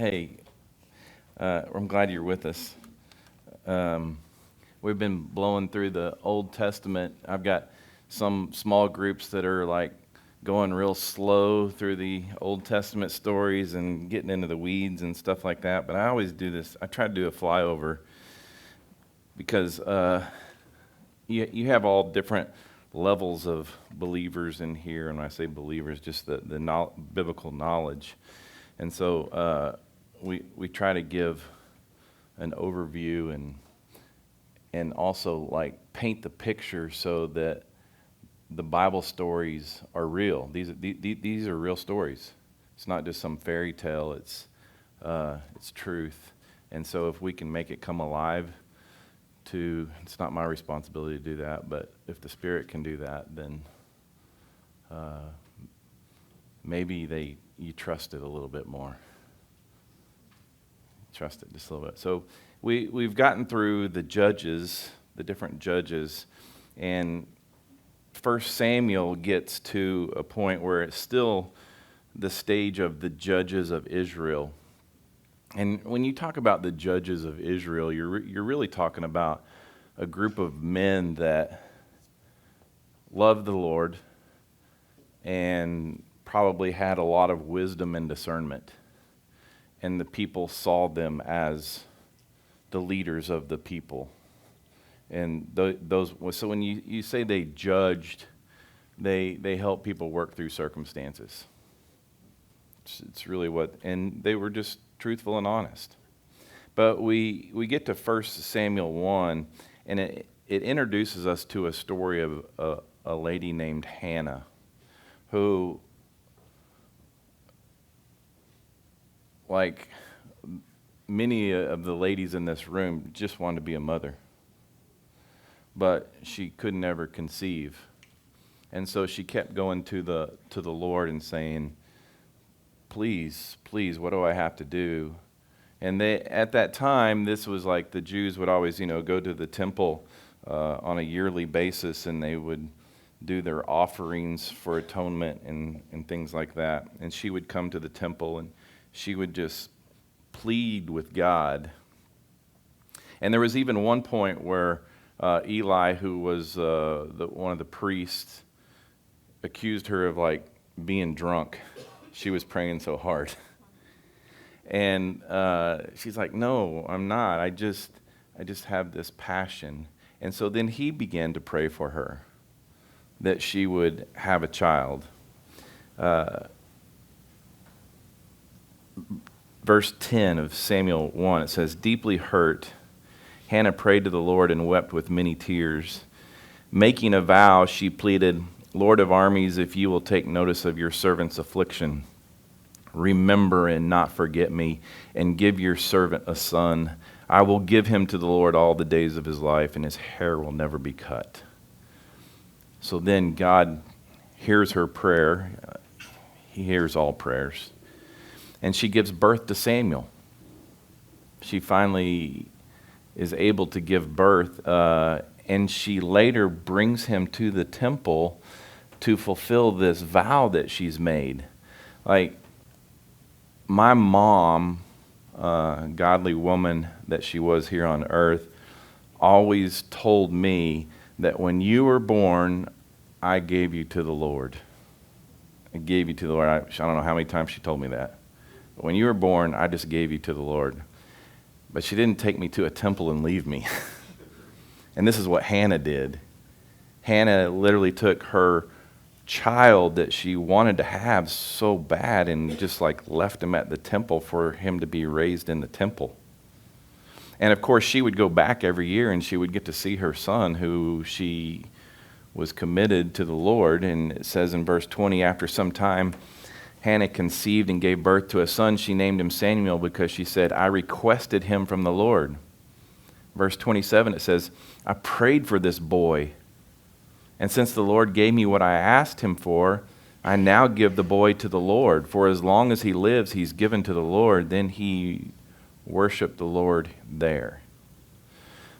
Hey, I'm glad you're with us. Um, we've been blowing through the Old Testament. I've got some small groups that are like going real slow through the Old Testament stories and getting into the weeds and stuff like that. But I always do this. I try to do a flyover because you have all different levels of believers in here. And when I say believers, just the biblical knowledge. And so we try to give an overview and also like paint the picture so that the Bible stories are real. These are real stories. It's not just some fairy tale. It's truth. And so if we can make it come alive, it's not my responsibility to do that, but if the Spirit can do that, then maybe you trust it a little bit more. Trust it just a little bit. So we've gotten through the different judges, and 1 Samuel gets to a point where it's still the stage of the judges of Israel. And when you talk about the judges of Israel, you're really talking about a group of men that loved the Lord and probably had a lot of wisdom and discernment. And the people saw them as the leaders of the people. And so when you say they judged, they helped people work through circumstances. It's really and they were just truthful and honest. But we get to 1 Samuel 1, and it introduces us to a story of a lady named Hannah, who, like many of the ladies in this room, just wanted to be a mother. But she could never conceive. And so she kept going to the Lord and saying, please, what do I have to do? And at that time, this was like the Jews would always, go to the temple on a yearly basis, and they would do their offerings for atonement and things like that. And she would come to the temple, and she would just plead with God. And there was even one point where Eli, who was one of the priests, accused her of like being drunk. She was praying so hard. And she's like, no, I'm not. I just have this passion. And so then he began to pray for her that she would have a child. Verse 10 of Samuel 1, it says, deeply hurt, Hannah prayed to the Lord and wept with many tears. Making a vow, she pleaded, Lord of armies, if you will take notice of your servant's affliction, remember and not forget me, and give your servant a son. I will give him to the Lord all the days of his life, and his hair will never be cut. So then God hears her prayer. He hears all prayers. And she gives birth to Samuel. She finally is able to give birth, and she later brings him to the temple to fulfill this vow that she's made. Like, my mom, godly woman that she was here on earth, always told me that when you were born, I gave you to the Lord. I gave you to the Lord. I don't know how many times she told me that. But when you were born, I just gave you to the Lord. But she didn't take me to a temple and leave me. And this is what Hannah did. Hannah literally took her child that she wanted to have so bad and just like left him at the temple for him to be raised in the temple. And of course, she would go back every year and she would get to see her son, who she was committed to the Lord. And it says in verse 20, after some time, Hannah conceived and gave birth to a son. She named him Samuel because she said, I requested him from the Lord. Verse 27, it says, I prayed for this boy. And since the Lord gave me what I asked him for, I now give the boy to the Lord. For as long as he lives, he's given to the Lord. Then he worshiped the Lord there.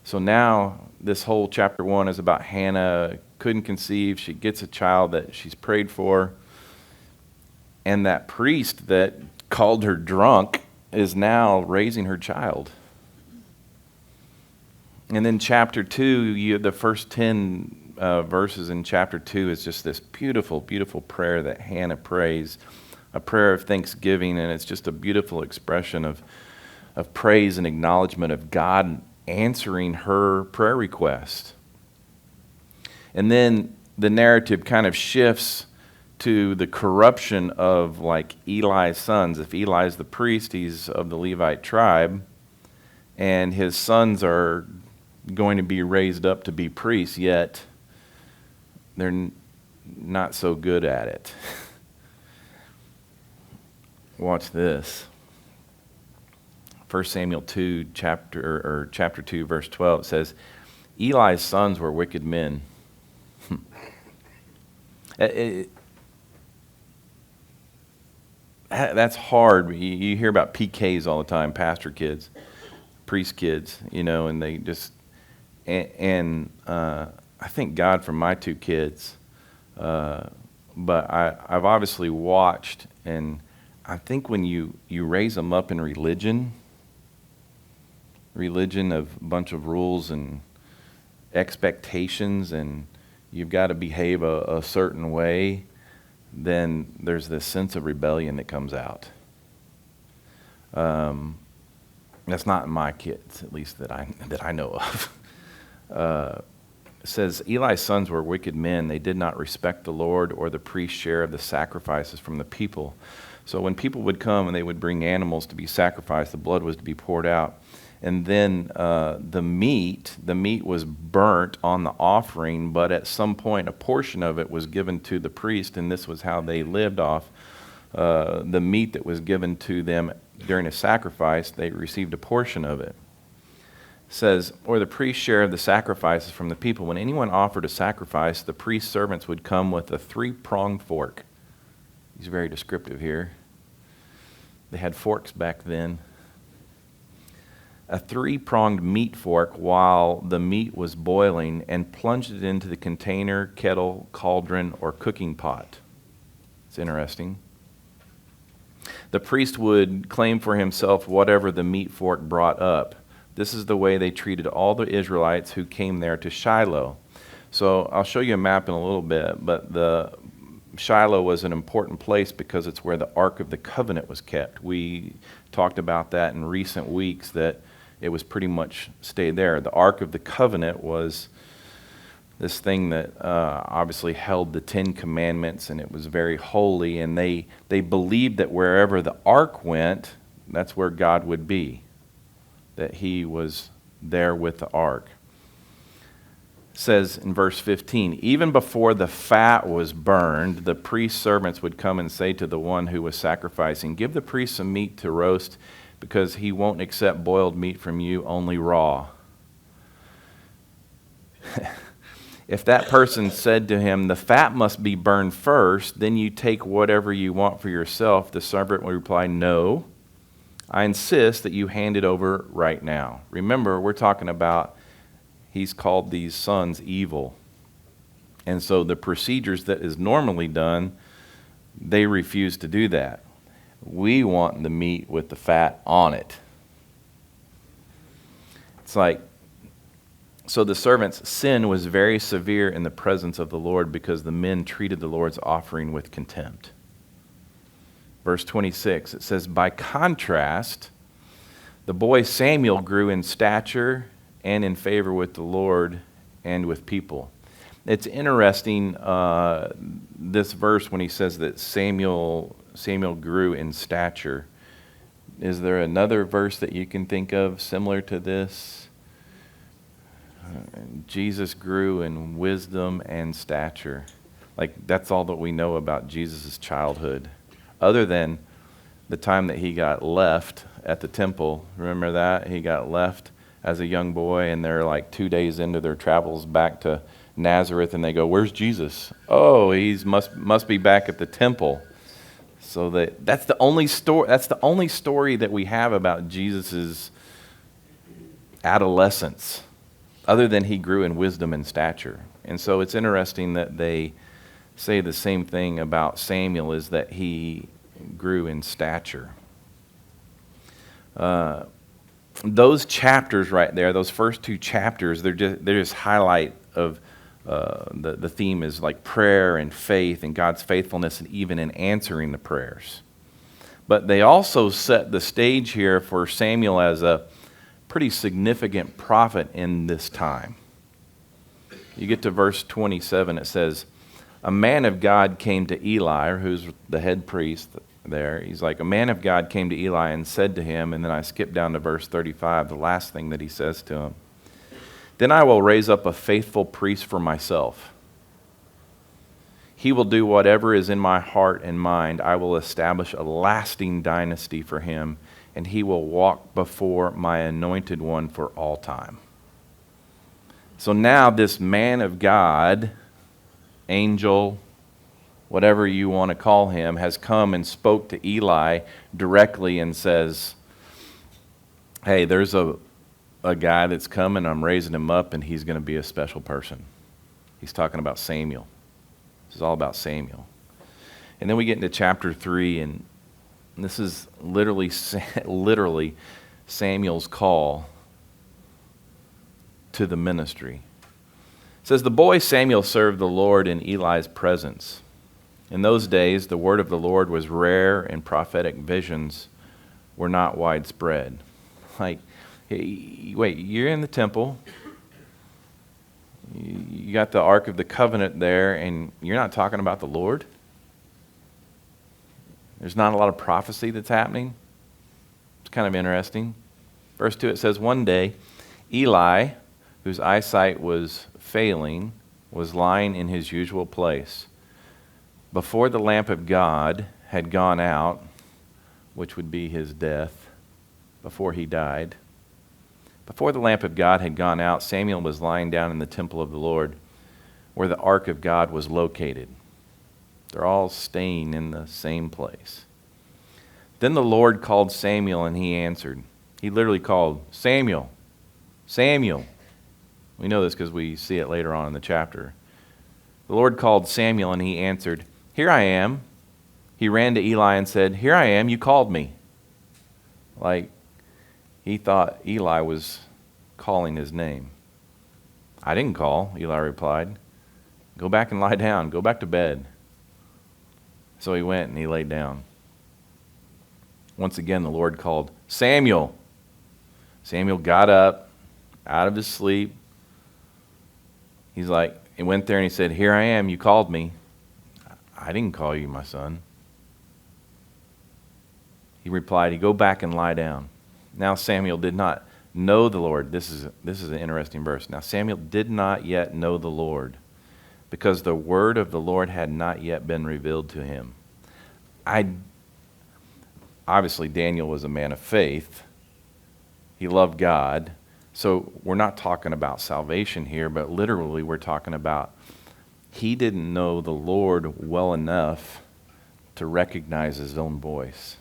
So now this whole chapter 1 is about Hannah couldn't conceive. She gets a child that she's prayed for. And that priest that called her drunk is now raising her child. And then chapter 2, the first 10 verses in chapter 2 is just this beautiful, beautiful prayer that Hannah prays, a prayer of thanksgiving, and it's just a beautiful expression of praise and acknowledgement of God answering her prayer request. And then the narrative kind of shifts to the corruption of like Eli's sons. If Eli's the priest, he's of the Levite tribe, and his sons are going to be raised up to be priests, yet they're not so good at it. Watch this. 1 Samuel 2, chapter 2, verse 12, it says, Eli's sons were wicked men. That's hard. You hear about PKs all the time, pastor kids, priest kids, and they just, and I thank God for my two kids, but I've obviously watched, and I think when you raise them up in religion of a bunch of rules and expectations, and you've got to behave a certain way, then there's this sense of rebellion that comes out. That's not in my kids, at least that I know of. It says, Eli's sons were wicked men. They did not respect the Lord or the priest's share of the sacrifices from the people. So when people would come and they would bring animals to be sacrificed, the blood was to be poured out. And then the meat was burnt on the offering, but at some point a portion of it was given to the priest, and this was how they lived off the meat that was given to them during a sacrifice. They received a portion of it. It says, or the priest's share of the sacrifices from the people. When anyone offered a sacrifice, the priest's servants would come with a 3-pronged fork. He's very descriptive here. They had forks back then. A 3-pronged meat fork while the meat was boiling, and plunged it into the container, kettle, cauldron, or cooking pot. It's interesting. The priest would claim for himself whatever the meat fork brought up. This is the way they treated all the Israelites who came there to Shiloh. So I'll show you a map in a little bit, but the Shiloh was an important place because it's where the Ark of the Covenant was kept. We talked about that in recent weeks, that it was pretty much stayed there. The Ark of the Covenant was this thing that obviously held the 10 Commandments, and it was very holy, and they believed that wherever the Ark went, that's where God would be, that he was there with the Ark. It says in verse 15, even before the fat was burned, the priest's servants would come and say to the one who was sacrificing, give the priest some meat to roast, because he won't accept boiled meat from you, only raw. If that person said to him, the fat must be burned first, then you take whatever you want for yourself, the servant would reply, no, I insist that you hand it over right now. Remember, we're talking about he's called these sons evil. And so the procedures that is normally done, they refuse to do that. We want the meat with the fat on it. It's like, so the servant's sin was very severe in the presence of the Lord because the men treated the Lord's offering with contempt. Verse 26, it says, by contrast, the boy Samuel grew in stature and in favor with the Lord and with people. It's interesting, this verse, when he says that Samuel grew in stature. Is there another verse that you can think of similar to this? Jesus grew in wisdom and stature. Like, that's all that we know about Jesus' childhood. Other than the time that he got left at the temple. Remember that? He got left as a young boy, and they're like 2 days into their travels back to Nazareth, and they go, where's Jesus? Oh, he must be back at the temple. So that's the only story that we have about Jesus' adolescence, other than he grew in wisdom and stature. And so it's interesting that they say the same thing about Samuel, is that he grew in stature. Those chapters right there, those first two chapters, they're just highlight of the theme is like prayer and faith and God's faithfulness, and even in answering the prayers. But they also set the stage here for Samuel as a pretty significant prophet in this time. You get to verse 27, it says, a man of God came to Eli, who's the head priest there. He's like, a man of God came to Eli and said to him, and then I skip down to verse 35, the last thing that he says to him. Then I will raise up a faithful priest for myself. He will do whatever is in my heart and mind. I will establish a lasting dynasty for him, and he will walk before my anointed one for all time. So now this man of God, angel, whatever you want to call him, has come and spoke to Eli directly and says, hey, there's a guy that's coming, I'm raising him up, and he's going to be a special person. He's talking about Samuel. This is all about Samuel. And then we get into chapter 3, and this is literally Samuel's call to the ministry. It says, the boy Samuel served the Lord in Eli's presence. In those days, the word of the Lord was rare, and prophetic visions were not widespread. Like, hey, wait, you're in the temple. You got the Ark of the Covenant there, and you're not talking about the Lord? There's not a lot of prophecy that's happening. It's kind of interesting. Verse 2, it says, one day, Eli, whose eyesight was failing, was lying in his usual place. Before the lamp of God had gone out, which would be his death, before he died. Before the lamp of God had gone out, Samuel was lying down in the temple of the Lord, where the ark of God was located. They're all staying in the same place. Then the Lord called Samuel, and he answered. He literally called, Samuel, Samuel. We know this because we see it later on in the chapter. The Lord called Samuel, and he answered, here I am. He ran to Eli and said, here I am, you called me. Like, he thought Eli was calling his name. I didn't call, Eli replied. Go back and lie down. Go back to bed. So he went and he laid down. Once again, the Lord called, Samuel. Samuel got up out of his sleep. He's like, he went there and he said, here I am, you called me. I didn't call you, my son. He replied, go back and lie down. Now Samuel did not know the Lord. This is an interesting verse. Now Samuel did not yet know the Lord, because the word of the Lord had not yet been revealed to him. Obviously, Daniel was a man of faith. He loved God. So we're not talking about salvation here, but literally we're talking about he didn't know the Lord well enough to recognize his own voice.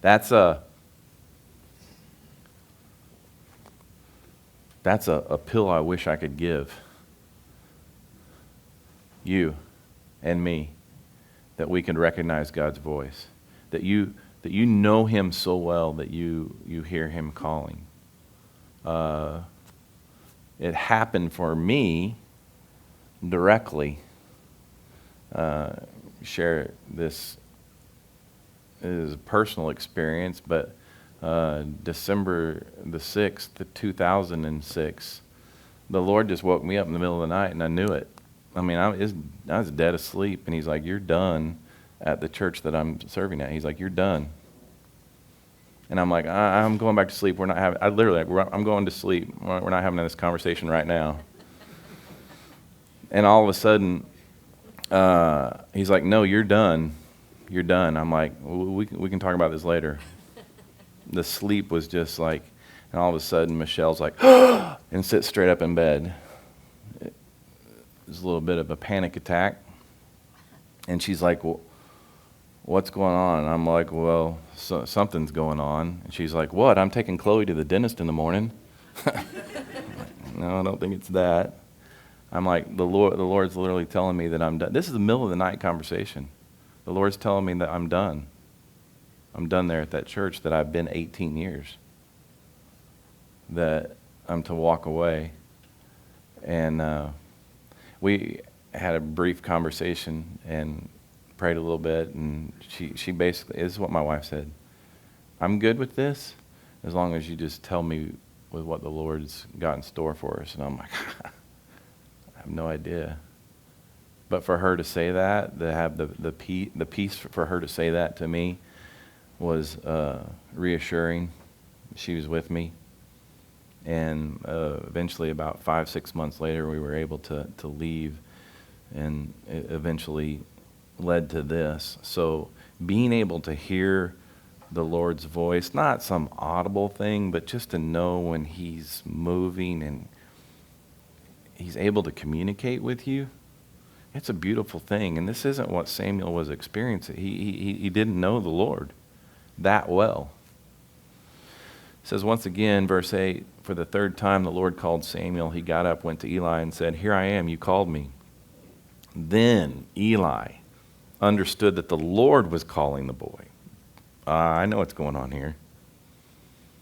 That's a pill I wish I could give you and me, that we can recognize God's voice, that you know him so well that you hear him calling. It happened for me directly. Share this is a personal experience, but December the 6th, 2006, the Lord just woke me up in the middle of the night, and I knew it. I mean, I was dead asleep, and he's like, you're done at the church that I'm serving at. He's like, you're done. And I'm like, I'm going back to sleep. We're not having, I'm going to sleep. We're not having this conversation right now. And all of a sudden, he's like, no, you're done. You're done. I'm like, we can talk about this later. The sleep was just like, and all of a sudden Michelle's like, and sits straight up in bed. It was a little bit of a panic attack. And she's like, well, what's going on? And I'm like, well, something's going on. And she's like, what? I'm taking Chloe to the dentist in the morning. No, I don't think it's that. I'm like, the Lord's literally telling me that I'm done. This is the middle of the night conversation. The Lord's telling me that I'm done. I'm done there at that church that I've been 18 years. That I'm to walk away. And we had a brief conversation and prayed a little bit, and she basically, this is what my wife said: I'm good with this as long as you just tell me with what the Lord's got in store for us. And I'm like, I have no idea. But for her to say that, to have the peace for her to say that to me was reassuring. She was with me. And eventually, about 5-6 months later, we were able to leave, and it eventually led to this. So being able to hear the Lord's voice, not some audible thing, but just to know when he's moving and he's able to communicate with you, it's a beautiful thing. And this isn't what Samuel was experiencing. He didn't know the Lord that well. It says once again, verse 8, for the third time the Lord called Samuel. He got up, went to Eli, and said, here I am, you called me. Then Eli understood that the Lord was calling the boy. I know what's going on here.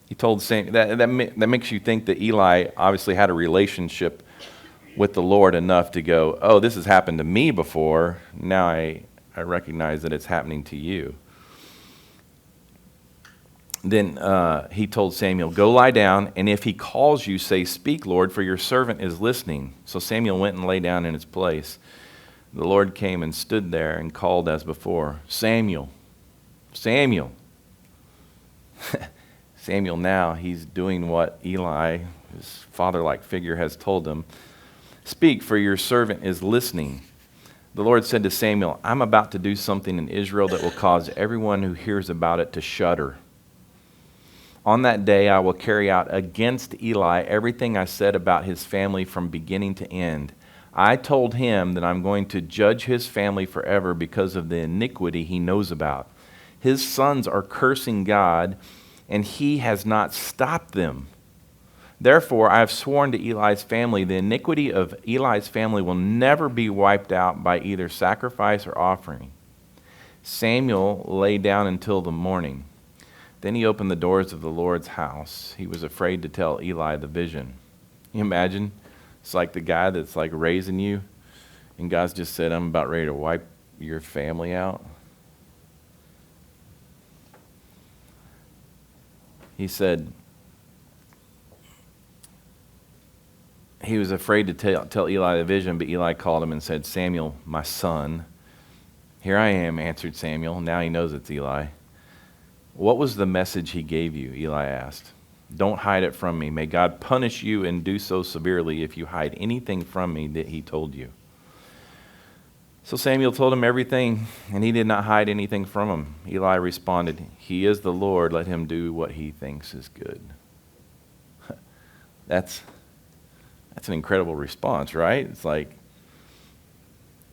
He told Samuel, that makes you think that Eli obviously had a relationship with the Lord enough to go, oh, this has happened to me before. Now I recognize that it's happening to you. Then he told Samuel, go lie down, and if he calls you, say, speak, Lord, for your servant is listening. So Samuel went and lay down in his place. The Lord came and stood there and called as before, Samuel, Samuel. Samuel now, he's doing what Eli, his father-like figure, has told him. Speak, for your servant is listening. The Lord said to Samuel, I'm about to do something in Israel that will cause everyone who hears about it to shudder. On that day I will carry out against Eli everything I said about his family from beginning to end. I told him that I'm going to judge his family forever because of the iniquity he knows about. His sons are cursing God, and he has not stopped them. Therefore, I have sworn to Eli's family, the iniquity of Eli's family will never be wiped out by either sacrifice or offering. Samuel lay down until the morning. Then he opened the doors of the Lord's house. He was afraid to tell Eli the vision. Can you imagine? It's like the guy that's like raising you, and God's just said, I'm about ready to wipe your family out. He said, he was afraid to tell Eli the vision, but Eli called him and said, Samuel, my son. Here I am, answered Samuel. Now he knows it's Eli. What was the message he gave you? Eli asked. Don't hide it from me. May God punish you and do so severely if you hide anything from me that he told you. So Samuel told him everything, and he did not hide anything from him. Eli responded, he is the Lord. Let him do what he thinks is good. That's an incredible response, right? It's like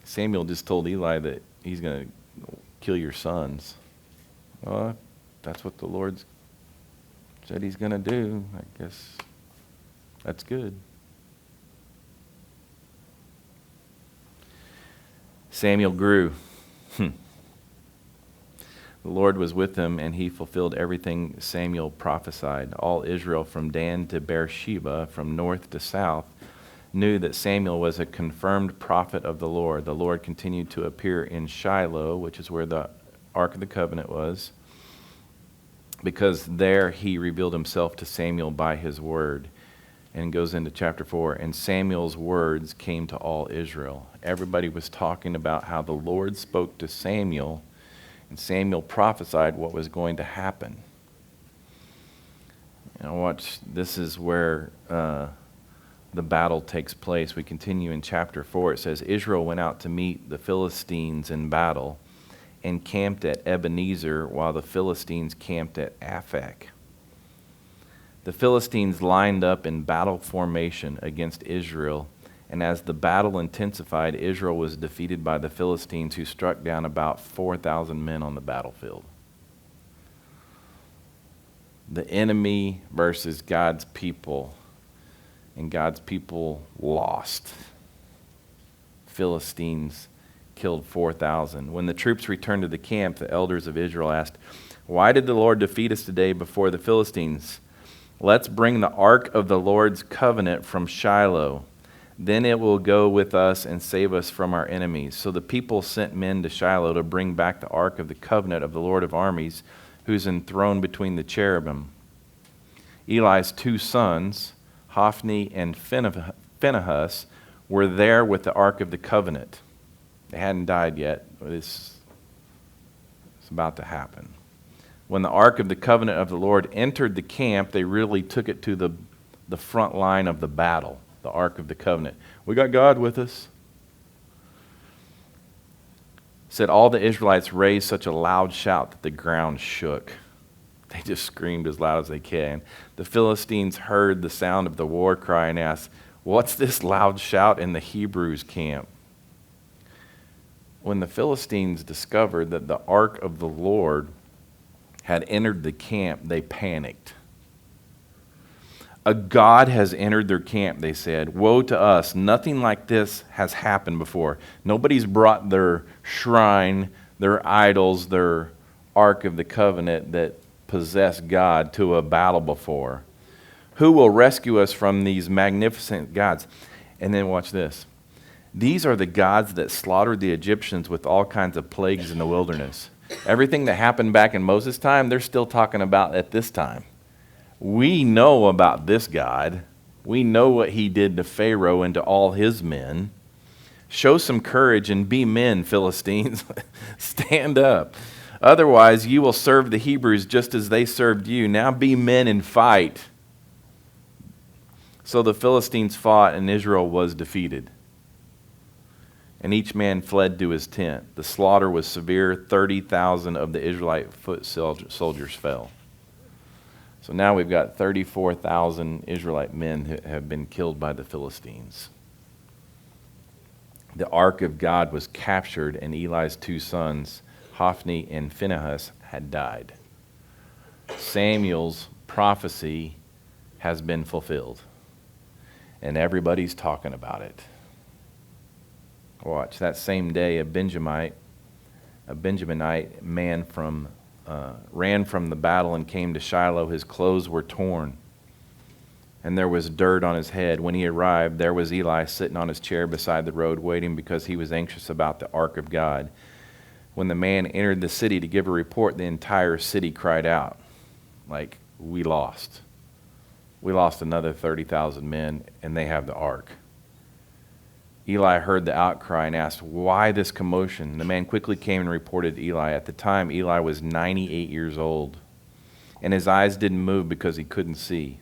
Samuel just told Eli that he's going to kill your sons. Well, that's what the Lord's said he's going to do. I guess that's good. Samuel grew. The Lord was with him, and he fulfilled everything Samuel prophesied. All Israel from Dan to Beersheba, from north to south, knew that Samuel was a confirmed prophet of the Lord. The Lord continued to appear in Shiloh, which is where the Ark of the Covenant was, because there he revealed himself to Samuel by his word. And goes into chapter 4, and Samuel's words came to all Israel. Everybody was talking about how the Lord spoke to Samuel, and Samuel prophesied what was going to happen. And watch, this is where the battle takes place. We continue in chapter 4. It says, Israel went out to meet the Philistines in battle and camped at Ebenezer, while the Philistines camped at Aphek. The Philistines lined up in battle formation against Israel, and as the battle intensified, Israel was defeated by the Philistines, who struck down about 4,000 men on the battlefield. The enemy versus God's people, and God's people lost. Philistines killed 4,000. When the troops returned to the camp, the elders of Israel asked, Why did the Lord defeat us today before the Philistines? Let's bring the ark of the Lord's covenant from Shiloh. Then it will go with us and save us from our enemies. So the people sent men to Shiloh to bring back the ark of the covenant of the Lord of armies, who's enthroned between the cherubim. Eli's 2 sons, Hophni and Phinehas, were there with the ark of the covenant. They hadn't died yet, but it's about to happen. When the ark of the covenant of the Lord entered the camp, they really took it to the front line of the battle, the ark of the covenant. We got God with us. It said all the Israelites raised such a loud shout that the ground shook. They just screamed as loud as they can. The Philistines heard the sound of the war cry and asked, "What's this loud shout in the Hebrews' camp?" When the Philistines discovered that the ark of the Lord had entered the camp, they panicked. "A god has entered their camp," they said. "Woe to us. Nothing like this has happened before." Nobody's brought their shrine, their idols, their ark of the covenant that possess God to a battle before. Who will rescue us from these magnificent gods? And then watch this. These are the gods that slaughtered the Egyptians with all kinds of plagues in the wilderness. Everything that happened back in Moses' time, they're still talking about at this time. We know about this God. We know what he did to Pharaoh and to all his men. Show some courage and be men, Philistines. Stand up. Otherwise, you will serve the Hebrews just as they served you. Now be men and fight. So the Philistines fought, and Israel was defeated. And each man fled to his tent. The slaughter was severe. 30,000 of the Israelite foot soldiers fell. So now we've got 34,000 Israelite men who have been killed by the Philistines. The ark of God was captured, and Eli's 2 sons, Hophni and Phinehas, had died. Samuel's prophecy has been fulfilled, and everybody's talking about it. Watch, that same day, a Benjaminite man ran from the battle and came to Shiloh. His clothes were torn, and there was dirt on his head. When he arrived, there was Eli sitting on his chair beside the road, waiting because he was anxious about the ark of God. When the man entered the city to give a report, the entire city cried out, like, we lost. We lost another 30,000 men, and they have the ark. Eli heard the outcry and asked, "Why this commotion?" The man quickly came and reported to Eli. At the time, Eli was 98 years old, and his eyes didn't move because he couldn't see.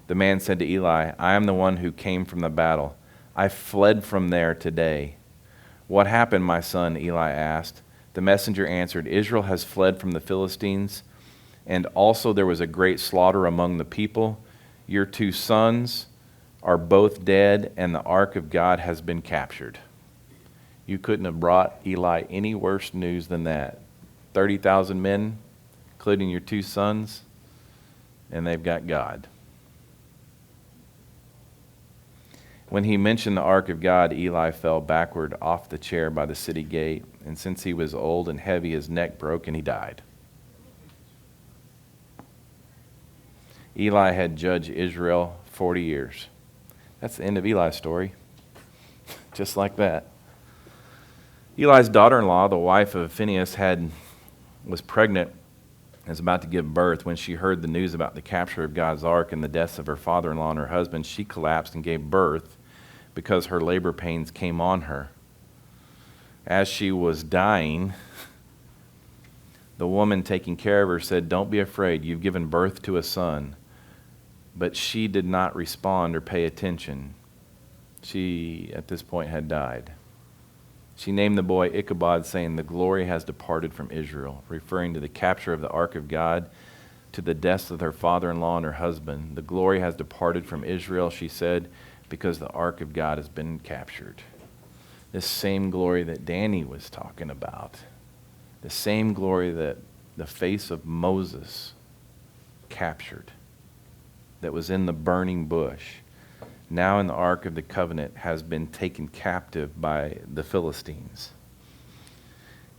The man said to Eli, "I am the one who came from the battle. I fled from there today." "What happened, my son?" Eli asked. The messenger answered, "Israel has fled from the Philistines, and also there was a great slaughter among the people. Your 2 sons are both dead, and the ark of God has been captured." You couldn't have brought Eli any worse news than that. 30,000 men, including your 2 sons, and they've got God. When he mentioned the ark of God, Eli fell backward off the chair by the city gate, and since he was old and heavy, his neck broke and he died. Eli had judged Israel 40 years. That's the end of Eli's story. Just like that. Eli's daughter-in-law, the wife of Phinehas, was pregnant and was about to give birth. When she heard the news about the capture of God's ark and the deaths of her father-in-law and her husband, she collapsed and gave birth because her labor pains came on her. As she was dying, the woman taking care of her said, "Don't be afraid, you've given birth to a son." But she did not respond or pay attention. She, at this point, had died. She named the boy Ichabod, saying, "The glory has departed from Israel," referring to the capture of the ark of God, to the deaths of her father-in-law and her husband. "The glory has departed from Israel," she said, "because the ark of God has been captured." This same glory that Danny was talking about, the same glory that the face of Moses captured, that was in the burning bush, now in the ark of the covenant, has been taken captive by the Philistines.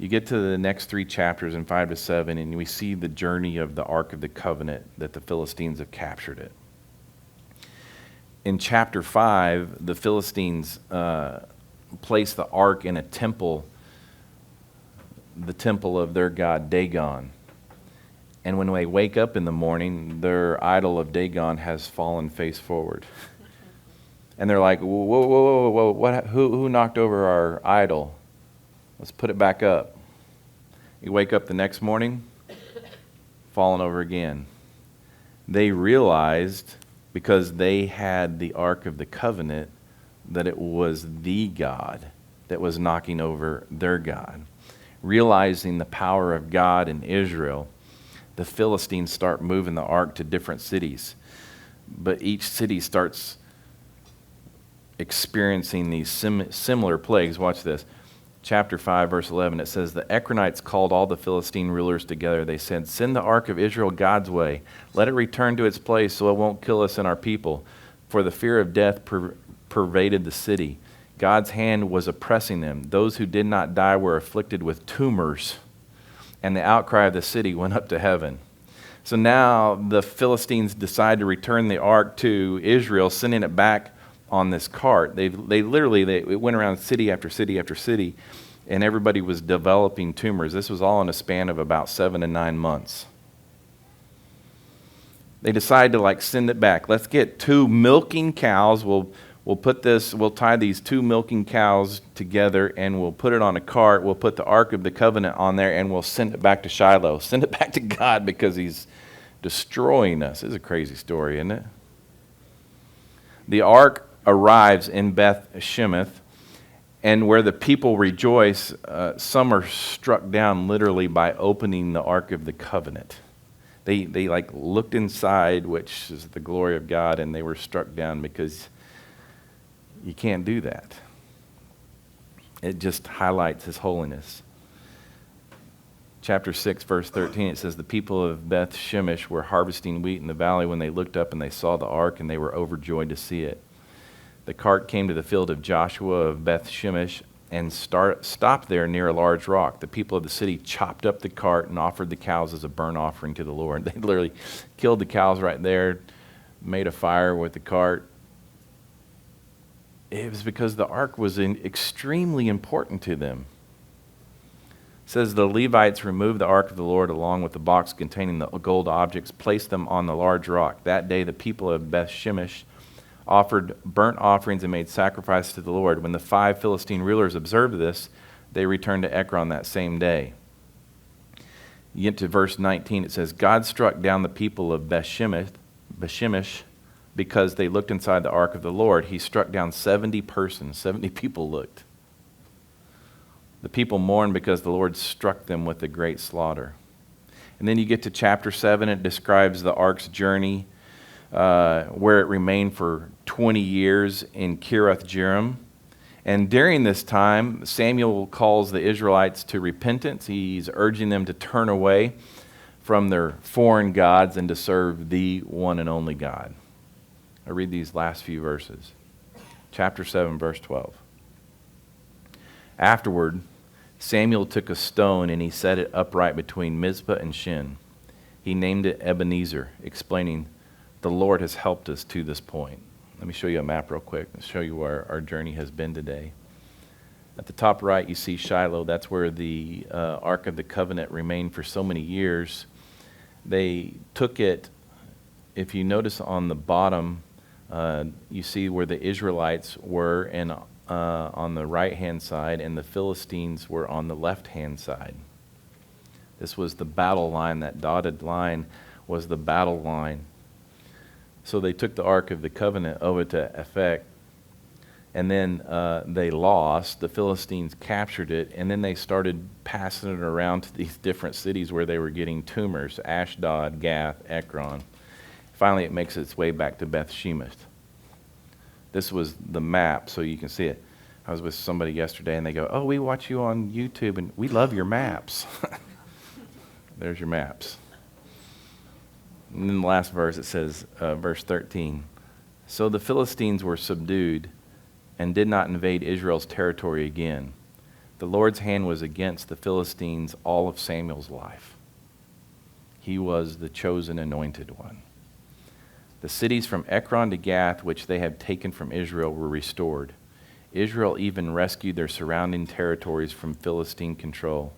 You get to the next 3 chapters in 5 to 7, and we see the journey of the Ark of the Covenant, that the Philistines have captured it. In chapter 5, the Philistines place the Ark in a temple, the temple of their god Dagon. And when they wake up in the morning, their idol of Dagon has fallen face forward. And they're like, whoa, whoa, whoa, whoa, what, who knocked over our idol? Let's put it back up. You wake up the next morning, fallen over again. They realized, because they had the Ark of the Covenant, that it was the God that was knocking over their God. Realizing the power of God in Israel, the Philistines start moving the Ark to different cities. But each city starts experiencing these similar plagues. Watch this. Chapter 5, verse 11, it says, the Ekronites called all the Philistine rulers together. They said, send the Ark of Israel God's way. Let it return to its place so it won't kill us and our people. For the fear of death pervaded the city. God's hand was oppressing them. Those who did not die were afflicted with tumors. And the outcry of the city went up to heaven. So now the Philistines decide to return the Ark to Israel, sending it back on this cart. They went around city after city after city, and everybody was developing tumors. This was all in a span of about 7 to 9 months. They decided to send it back. Let's get 2 milking cows. We'll tie these 2 milking cows together, and we'll put it on a cart. We'll put the Ark of the Covenant on there, and we'll send it back to Shiloh. Send it back to God because he's destroying us. It's a crazy story, isn't it? The Ark arrives in Beth Shemesh, and where the people rejoice, some are struck down literally by opening the Ark of the Covenant. They looked inside, which is the glory of God, and they were struck down because you can't do that. It just highlights his holiness. Chapter 6, verse 13, it says, the people of Beth Shemesh were harvesting wheat in the valley when they looked up and they saw the ark, and they were overjoyed to see it. The cart came to the field of Joshua of Beth Shemesh and stopped there near a large rock. The people of the city chopped up the cart and offered the cows as a burnt offering to the Lord. They literally killed the cows right there, made a fire with the cart. It was because the ark was extremely important to them. It says the Levites removed the ark of the Lord along with the box containing the gold objects, placed them on the large rock. That day the people of Beth Shemesh offered burnt offerings and made sacrifices to the Lord. When the 5 Philistine rulers observed this, they returned to Ekron that same day. You get to verse 19, it says, God struck down the people of Beth Shemesh because they looked inside the ark of the Lord. He struck down 70 persons, 70 people looked. The people mourned because the Lord struck them with a great slaughter. And then you get to chapter 7, it describes the ark's journey, where it remained for 20 years in Kiriath Jearim. And during this time, Samuel calls the Israelites to repentance. He's urging them to turn away from their foreign gods and to serve the one and only God. I read these last few verses. Chapter 7, verse 12. Afterward, Samuel took a stone and he set it upright between Mizpah and Shin. He named it Ebenezer, explaining, the Lord has helped us to this point. Let me show you a map real quick and show you where our journey has been today. At the top right, you see Shiloh. That's where the Ark of the Covenant remained for so many years. They took it, if you notice on the bottom, you see where the Israelites were and on the right-hand side, and the Philistines were on the left-hand side. This was the battle line. That dotted line was the battle line. So they took the Ark of the Covenant over to Aphek, and then they lost. The Philistines captured it, and then they started passing it around to these different cities where they were getting tumors, Ashdod, Gath, Ekron. Finally, it makes its way back to Beth Shemesh. This was the map, so you can see it. I was with somebody yesterday, and they go, oh, we watch you on YouTube, and we love your maps. There's your maps. And then the last verse, it says, verse 13, so the Philistines were subdued and did not invade Israel's territory again. The Lord's hand was against the Philistines all of Samuel's life. He was the chosen anointed one. The cities from Ekron to Gath, which they had taken from Israel, were restored. Israel even rescued their surrounding territories from Philistine control.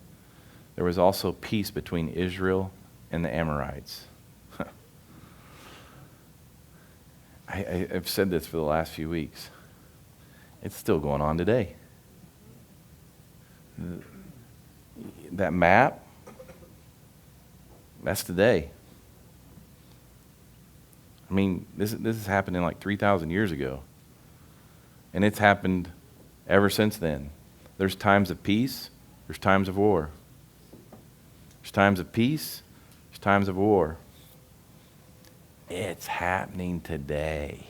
There was also peace between Israel and the Amorites. I've said this for the last few weeks. It's still going on today. That map, that's today. I mean, this is happening like 3,000 years ago. And it's happened ever since then. There's times of peace, there's times of war. There's times of peace, there's times of war. It's happening today.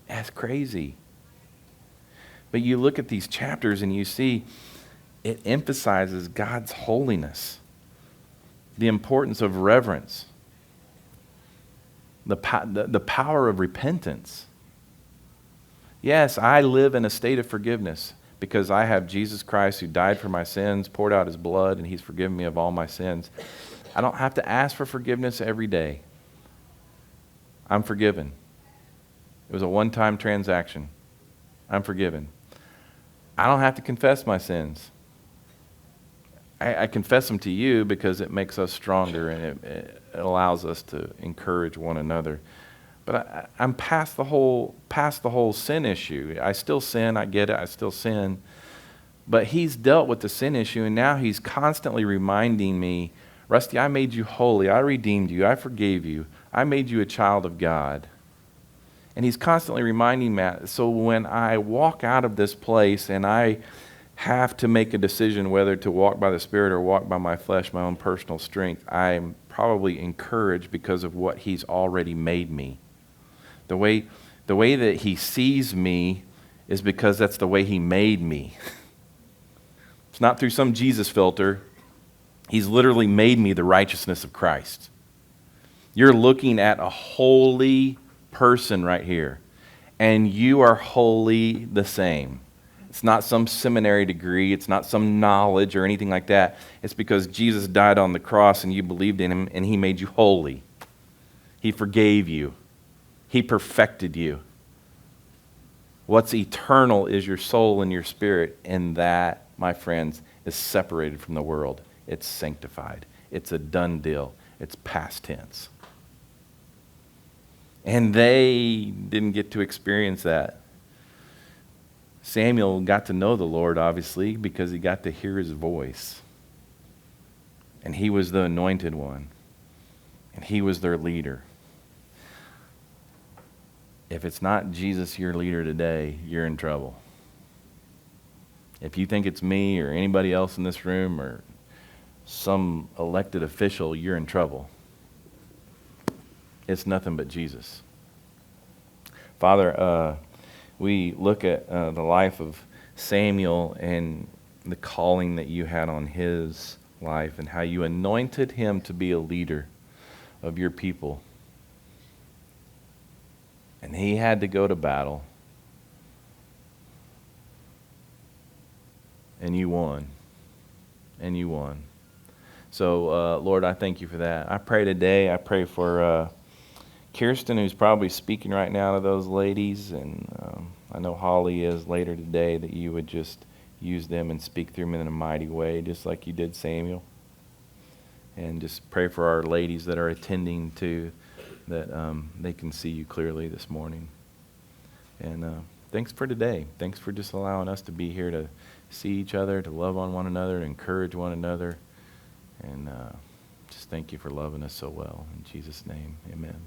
That's crazy. But you look at these chapters and you see it emphasizes God's holiness, the importance of reverence, the power of repentance. Yes, I live in a state of forgiveness because I have Jesus Christ who died for my sins, poured out his blood, and he's forgiven me of all my sins. I don't have to ask for forgiveness every day. I'm forgiven. It was a one-time transaction. I'm forgiven. I don't have to confess my sins. I confess them to you because it makes us stronger and it allows us to encourage one another. But I'm past the whole sin issue. I still sin. I get it. I still sin. But he's dealt with the sin issue, and now he's constantly reminding me, Rusty, I made you holy. I redeemed you. I forgave you. I made you a child of God. And he's constantly reminding me. So when I walk out of this place and I have to make a decision whether to walk by the Spirit or walk by my flesh, my own personal strength, I'm probably encouraged because of what he's already made me. The way that he sees me is because that's the way he made me. It's not through some Jesus filter. He's literally made me the righteousness of Christ. You're looking at a holy person right here, and you are wholly the same. It's not some seminary degree. It's not some knowledge or anything like that. It's because Jesus died on the cross and you believed in him and he made you holy. He forgave you. He perfected you. What's eternal is your soul and your spirit, and that, my friends, is separated from the world. It's sanctified. It's a done deal. It's past tense. And they didn't get to experience that. Samuel got to know the Lord, obviously, because he got to hear his voice. And he was the anointed one. And he was their leader. If it's not Jesus, your leader today, you're in trouble. If you think it's me or anybody else in this room or some elected official, you're in trouble. It's nothing but Jesus. Father, we look at the life of Samuel and the calling that you had on his life and how you anointed him to be a leader of your people. And he had to go to battle. And you won. And you won. So, Lord, I thank you for that. I pray today, I pray for Kirsten, who's probably speaking right now to those ladies, and I know Holly is later today, that you would just use them and speak through them in a mighty way, just like you did Samuel. And just pray for our ladies that are attending too, that they can see you clearly this morning. And thanks for today. Thanks for just allowing us to be here to see each other, to love on one another, to encourage one another. And just thank you for loving us so well. In Jesus' name, amen.